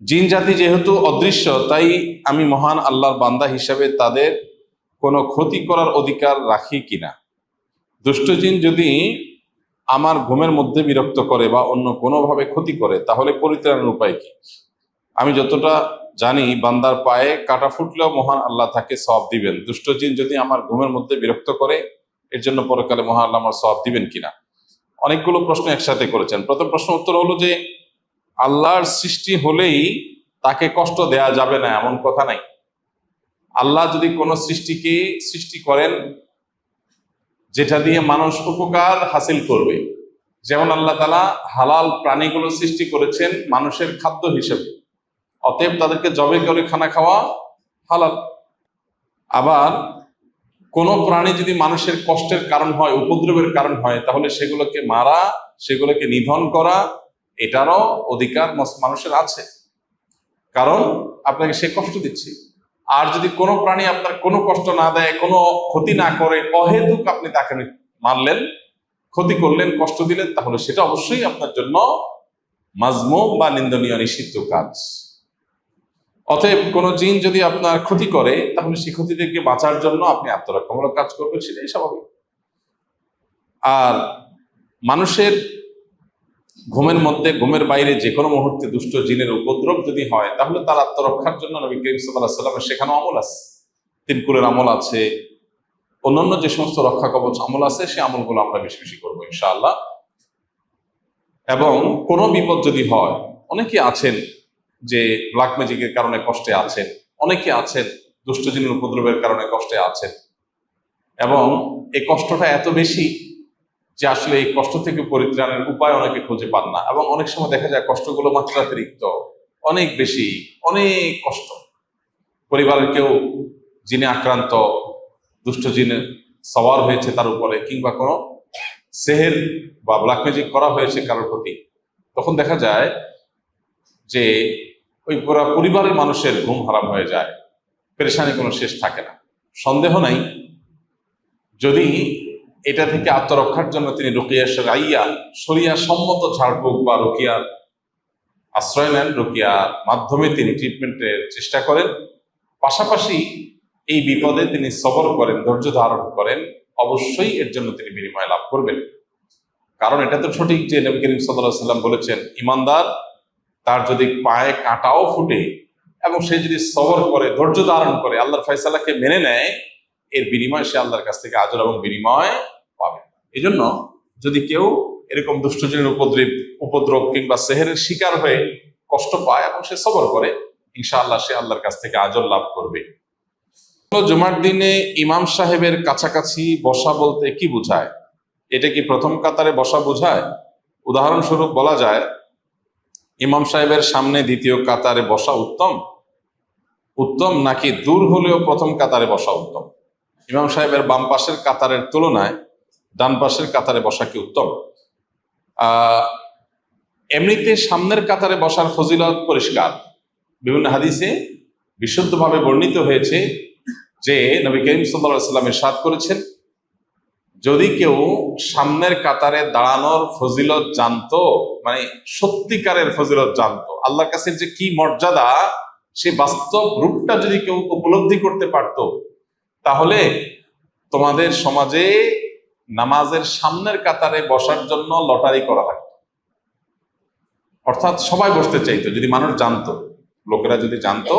জিন জাতি যেহেতু অদৃশ্য, তাই আমি মহান আল্লাহর বান্দা হিসেবে তাদের কোনো ক্ষতি করার অধিকার রাখি কিনা? দুষ্ট জিন যদি আমার ঘুমের মধ্যে বিরক্ত করে বা অন্য কোনোভাবে ক্ষতি করে, তাহলে পরিত্রাণের উপায় কি? আমি যতটা জানি, বান্দার পায়ে কাটা ফুটলেও মহান আল্লাহ তাকে সওয়াব দিবেন। দুষ্ট জিন যদি আমার ঘুমের মধ্যে বিরক্ত করে, এর জন্য পরকালে মহান আল্লাহ আমার সওয়াব দিবেন কিনা? অনেকগুলো প্রশ্ন একসাথে করেছেন। প্রথম প্রশ্ন উত্তর হলো যে আল্লাহর সৃষ্টি হলেই তাকে কষ্ট দেয়া যাবে না এমন কথা নাই। আল্লাহ যদি কোনো সৃষ্টিকে সৃষ্টি করেন যেটা দিয়ে মানুষ উপকার হাসিল করবে, যেমন আল্লাহ তাআলা হালাল প্রাণীগুলো সৃষ্টি করেছেন মানুষের খাদ্য হিসেবে, অতএব তাদেরকে জবে করে খানা খাওয়া হালাল। আবার কোন প্রাণী যদি মানুষের কষ্টের কারণ হয়, উপদ্রবের কারণ হয়, তাহলে সেগুলোকে মারা, সেগুলোকে নিধন করা, এটারও অধিকার মানুষের আছে, কারণ আপনাকে সে কষ্ট দিচ্ছে। আর যদি কোনো প্রাণী আপনার কোনো কষ্ট না দেয়, কোনো ক্ষতি না করে, অহেতুক আপনি তাকে মারলেন, ক্ষতি করলেন, কষ্ট দিলেন, তাহলে সেটা অবশ্যই আপনার জন্য মাজমুম বা নিন্দনীয়, নিষিদ্ধ কাজ। অতএব কোনো জিন যদি আপনার ক্ষতি করে, তাহলে সেই ক্ষতি থেকে বাঁচার জন্য আপনি আত্মরক্ষামূলক কাজ করবেন, সেটাই স্বাভাবিক। আর মানুষের ঘুমের মধ্যে, ঘুমের বাইরে যে কোনো মুহূর্তে দুষ্ট জিনের উপদ্রব যদি হয়, তাহলে তার আত্মরক্ষার জন্য নবী করিম সাল্লাল্লাহু আলাইহি ওয়াসাল্লামের শেখানো আমল আছে, তিনকুলের আমল আছে, অন্যান্য যে সমস্ত রক্ষা কবচ আমল আছে, সেই আমলগুলো আমরা বেশি বেশি করবো ইনশাআল্লাহ। এবং কোনো বিপদ যদি হয়, অনেকে আছেন যে ব্ল্যাক ম্যাজিকের কারণে কষ্টে আছেন, অনেকে আছেন দুষ্ট জিনের উপদ্রবের কারণে কষ্টে আছেন, এবং এই কষ্টটা এত বেশি যে আসলে এই কষ্ট থেকে পরিত্রাণের উপায় অনেকে খুঁজে পান না। এবং অনেক সময় দেখা যায় কষ্টগুলো মাত্রাতিরিক্ত, অনেক বেশি, অনেক কষ্ট। পরিবারের কেউ জিনে আক্রান্ত, দুষ্ট জিনে সওয়ার হয়েছে তার উপরে, কিংবা কোনো সেহের বা ব্ল্যাক ম্যাজিক করা হয়েছে কারোর প্রতি, তখন দেখা যায় যে ওই পুরা পরিবারের মানুষের ঘুম হারাম হয়ে যায়, পেরেশানি কোনো শেষ থাকে না। সন্দেহ নাই, যদি এটা থেকে আত্মরক্ষার জন্য তিনি রুকিয়া শরঈয়া, শরিয়া সম্মত ঝাড়ফুঁক বা রুকিয়ার আশ্রয় নেন, রুকিয়ার মাধ্যমে তিনি ট্রিটমেন্টের চেষ্টা করেন, পাশাপাশি এই বিপদে তিনি সবর করেন, ধৈর্য ধারণ করেন, অবশ্যই এর জন্য তিনি বিনিময় লাভ করবেন। কারণ এটা তো সঠিক যে নবী করিম সাল্লাল্লাহু আলাইহি ওয়াসাল্লাম বলেছেন, ইমানদার তার যদি পায়ে কাঁটাও ফুটে এবং সে যদি সবর করে, ধৈর্য ধারণ করে, আল্লাহর ফয়সালাকে মেনে নেয়, এর বিনিময় সে আল্লাহর কাছ থেকে আজর এবং বিনিময় পাবে। এই জন্য যদি কেউ এরকম দুষ্টজনের উপদ্রব কিংবা সেহেরের শিকার হয়ে কষ্ট পায় এবং সে সবর করে, ইনশাআল্লাহ সে আল্লাহর কাছ থেকে আজর লাভ করবে। জুমার দিনে ইমাম সাহেবের কাছাকাছি বসা বলতে কি বোঝায়? এটা কি প্রথম কাতারে বসা বোঝায়? উদাহরণস্বরূপ বলা যায়, ইমাম সাহেবের সামনে দ্বিতীয় কাতারে বসা উত্তম নাকি দূর হলেও প্রথম কাতারে বসা উত্তম? ইমাম সাহেবের বাম পাশের কাতারের তুলনায় ডান পাশের কাতারে বসা কি উত্তম? এমনিতে সামনের কাতারে বসার ফজিলত পরিষ্কার, বিভিন্ন হাদিসে বিশুদ্ধভাবে বর্ণিত হয়েছে যে নবী করিম সাল্লাল্লাহু আলাইহি ওয়াসাল্লাম ইরশাদ করেছেন, যদি কেউ সামনের কাতারে দাঁড়ানোর ফজিলত জানতো, মানে সত্যিকারের ফজিলত জানতো, আল্লাহর কাছে যে কি মর্যাদা, সে বাস্তব রূপটা যদি কেউ উপলব্ধি করতে পারত, তাহলে তোমাদের সমাজে নামাজের সামনের কাতারে বসার জন্য লটারি করা লাগতো। অর্থাৎ সবাই বসতে চাইতো, যদি মানুষ জানতো, লোকেরা যদি জানতো,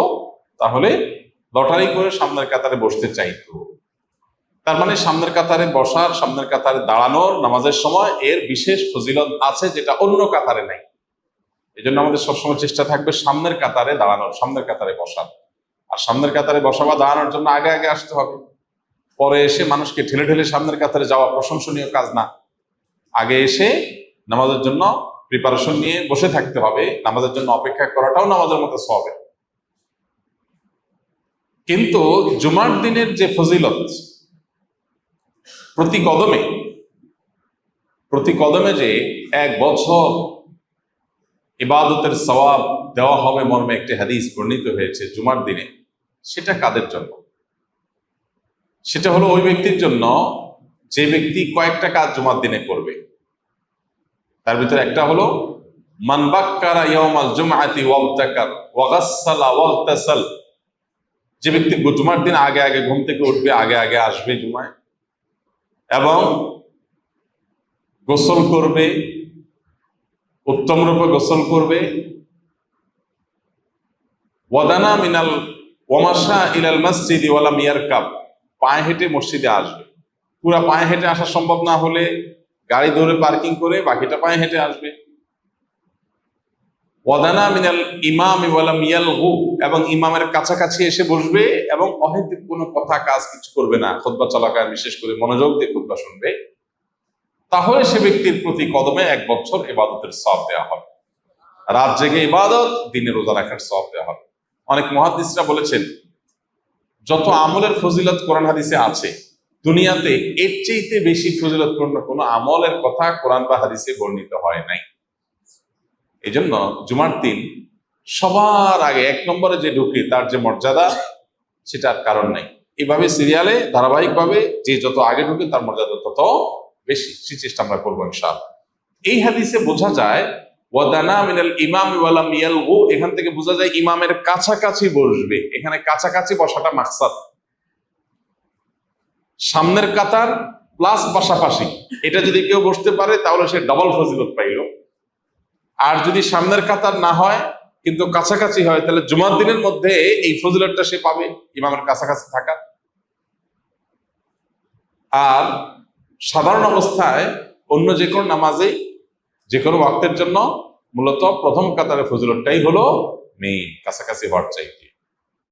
তাহলে লটারি করে সামনের কাতারে বসতে চাইতো। তার মানে সামনের কাতারে বসার, সামনের কাতারে দাঁড়ানোর নামাজের সময় এর বিশেষ ফজিলত আছে, যেটা অন্য কাতারে নাই। এই জন্য আমাদের সবসময় চেষ্টা থাকবে সামনের কাতারে দাঁড়ানোর, সামনের কাতারে বসার। আর সামনের কাতারে বসা বা দাঁড়ানোর জন্য আগে আগে আসতে হবে, পরে এসে মানুষকে ঠেলে ঠেলে সামনের কাতারে যাওয়া প্রশংসনীয় কাজ না। আগে এসে নামাজের জন্য প্রিপারেশন নিয়ে বসে থাকতে হবে, নামাজের জন্য অপেক্ষা করাটাও নামাজের মতো সওয়াব। কিন্তু জুমার দিনের যে ফজিলত, প্রতি কদমে যে 1 বছর ইবাদতের সওয়াব দেওয়া হবে মর্মে একটি হাদিস বর্ণিত হয়েছে জুমার দিনে, সেটা কাদের জন্য? সেটা হলো ওই ব্যক্তির জন্য যে ব্যক্তি কয়েকটা কাজ জুমার দিনে করবে। তার ভিতরে একটা হলো মান বাক্কারা ইয়াউমাল জুমআতি ওয়াবতাকার ওয়া গাসসালা ওয়াগতাসাল, যে ব্যক্তি জুমার দিন আগে আগে ঘুম থেকে উঠবে, আগে আগে আসবে জুমায়, এবং গোসল করবে, উত্তম রূপে গোসল করবে, ওয়াদানা মিনাল ওয়ামাশা ইলাল মসজিদি ওয়ালাম ইয়ারকাব, পায়ে হেঁটে মসজিদে আসবে। পুরা পায়ে হেঁটে আসা সম্ভব না হলে গাড়ি ধরে পার্কিং করে বাকিটা পায়ে হেঁটে আসবে। ওয়াদানা মিনাল ইমাম ওয়ালাম ইয়ালগু, এবং ইমামের কাছাকাছি এসে বসবে এবং অহেতুক কোনো কথা কাজ কিছু করবে না, খুতবা চলাকালীন বিশেষ করে মনোযোগ দিয়ে খুতবা শুনবে। তাহলে সে ব্যক্তির প্রতি কদমে 1 বছর ইবাদতের সওয়াব দেওয়া হবে। রাত জেগে ইবাদত, দিনে রোজা রাখার সওয়াব দেওয়া হবে। অনেক মুহাদ্দিসরা বলেছেন, যত আমলের ফজিলত কোরআন হাদিসে আছে, দুনিয়াতে এর চাইতে বেশি ফজিলতপূর্ণ কোনো আমলের কথা কোরআন বা হাদিসে বর্ণিত হয় নাই। এই জন্য জুমার দিন সবার আগে 1 নম্বরে যে ঢুকে তার যে মর্যাদা, সেটার কারণ নাই। এইভাবে সিরিয়ালে ধারাবাহিকভাবে যে যত আগে ঢুকে তার মর্যাদা তত বেশি। সেই চেষ্টা আমরা করবো ইনশাআল্লাহ। এই হাদিসে বোঝা যায় ওয়াদানা মিনাল ইমাম ওয়ালাম ইয়ালগু, এখান থেকে বোঝা যায় ইমামের কাছাকাছি বসবে। এখানে কাছাকাছি বসাটা মাকসাদ, সামনের কাতার প্লাস পাশাপাশি, এটা যদি কেউ বসতে পারে তাহলে সে ডাবল ফজিলত পাইল। আর যদি সামনের কাতার না হয় কিন্তু কাছাকাছি হয়, তাহলে জুমার দিনের মধ্যে এই ফজিলতটা সে পাবে, ইমামের কাছাকাছি থাকা। আর সাধারণ অবস্থায় অন্য যে কোনো নামাজে যে কোনো ওয়াক্তের জন্য মূলত প্রথম কাতারের ফজিলতটাই হলো মেইন, কাছাকাছি হওয়ার চাইতে।